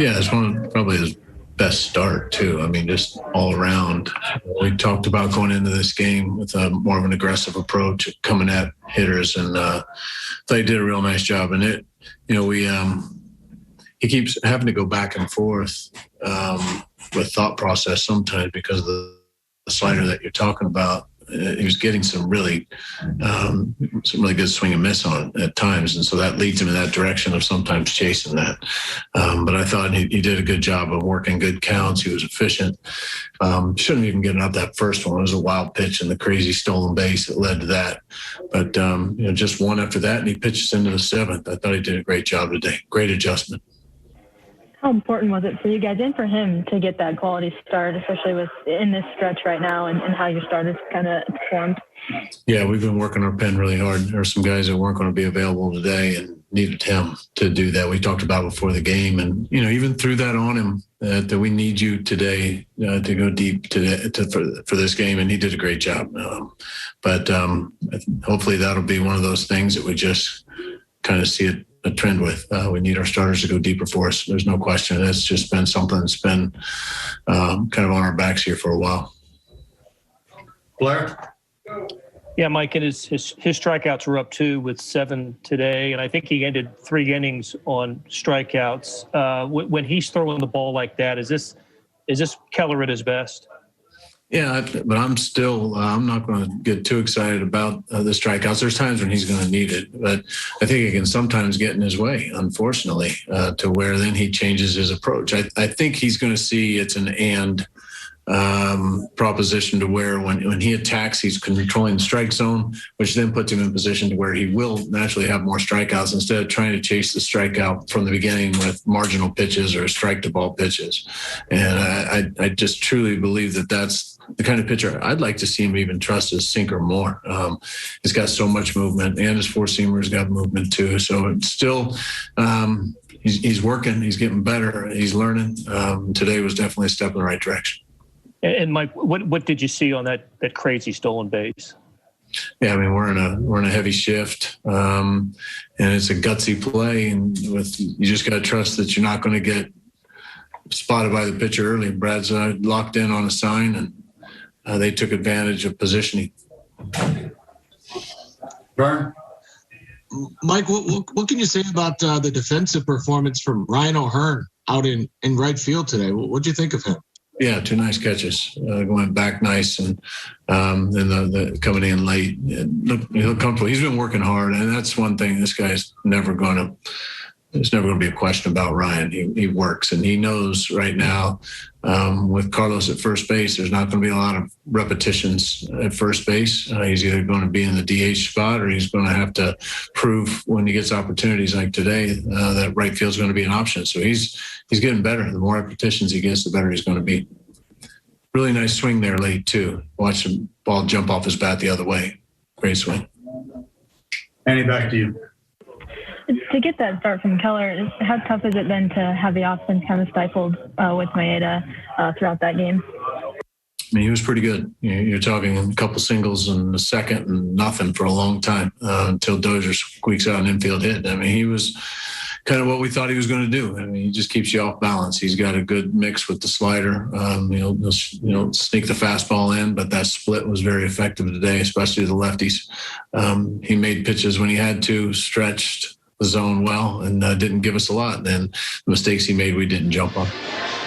Yeah, it's one of probably his best start too. I mean, just all around. We talked about going into this game with a more of an aggressive approach, coming at hitters, and they did a real nice job. And it, he keeps having to go back and forth with thought process sometimes because of the slider that you're talking about. He was getting some really good swing and miss on it at times, and so that leads him in that direction of sometimes chasing that. But I thought he did a good job of working good counts. He was efficient. Shouldn't even get out that first one. It was a wild pitch and the crazy stolen base that led to that. But just one after that, and he pitches into the seventh. I thought he did a great job today. Great adjustment. How important was it for you guys and for him to get that quality start, especially in this stretch right now and how your starters kind of performed? Yeah, we've been working our pen really hard. There are some guys that weren't going to be available today and needed him to do that. We talked about before the game, and even threw that on him that we need you today to go deep for this game, and he did a great job. But hopefully that'll be one of those things that we just kind of see a trend with. We need our starters to go deeper for us. There's no question. It's just been something that's been kind of on our backs here for a while. Blair? Yeah, Mike, and his strikeouts were up 2 with 7 today, and I think he ended 3 innings on strikeouts. When he's throwing the ball like that, is this Keller at his best? Yeah, but I'm not going to get too excited about the strikeouts. There's times when he's going to need it, but I think it can sometimes get in his way, unfortunately, to where then he changes his approach. I think he's going to see it's an and proposition to where when he attacks, he's controlling the strike zone, which then puts him in position to where he will naturally have more strikeouts instead of trying to chase the strikeout from the beginning with marginal pitches or strike to ball pitches. And I just truly believe that that's the kind of pitcher I'd like to see him even trust his sinker more. He's got so much movement, and his four-seamer's got movement too. So it's still he's working, he's getting better, he's learning. Today was definitely a step in the right direction. And Mike, what did you see on that crazy stolen base? Yeah, I mean we're in a heavy shift, and it's a gutsy play, and you just got to trust that you're not going to get spotted by the pitcher early. Brad's locked in on a sign, and they took advantage of positioning. Vern? Mike, what can you say about the defensive performance from Ryan O'Hearn out in right field today? What do you think of him? Yeah, 2 nice catches, going back nice, and then the coming in late. He looked comfortable. He's been working hard, and that's one thing. This guy's never going to. There's never going to be a question about Ryan. He works, and he knows right now with Carlos at first base, there's not going to be a lot of repetitions at first base. He's either going to be in the DH spot or he's going to have to prove when he gets opportunities like today that right field is going to be an option. So he's getting better. The more repetitions he gets, the better he's going to be. Really nice swing there late, too. Watch the ball jump off his bat the other way. Great swing. Annie, back to you. To get that start from Keller, how tough has it been to have the offense kind of stifled with Maeda throughout that game? I mean, he was pretty good. You're talking a couple singles in the second and nothing for a long time until Dozier squeaks out an infield hit. I mean, he was kind of what we thought he was going to do. I mean, he just keeps you off balance. He's got a good mix with the slider. He'll sneak the fastball in, but that split was very effective today, especially the lefties. He made pitches when he had to, stretched the zone well, and didn't give us a lot. And then the mistakes he made, we didn't jump on.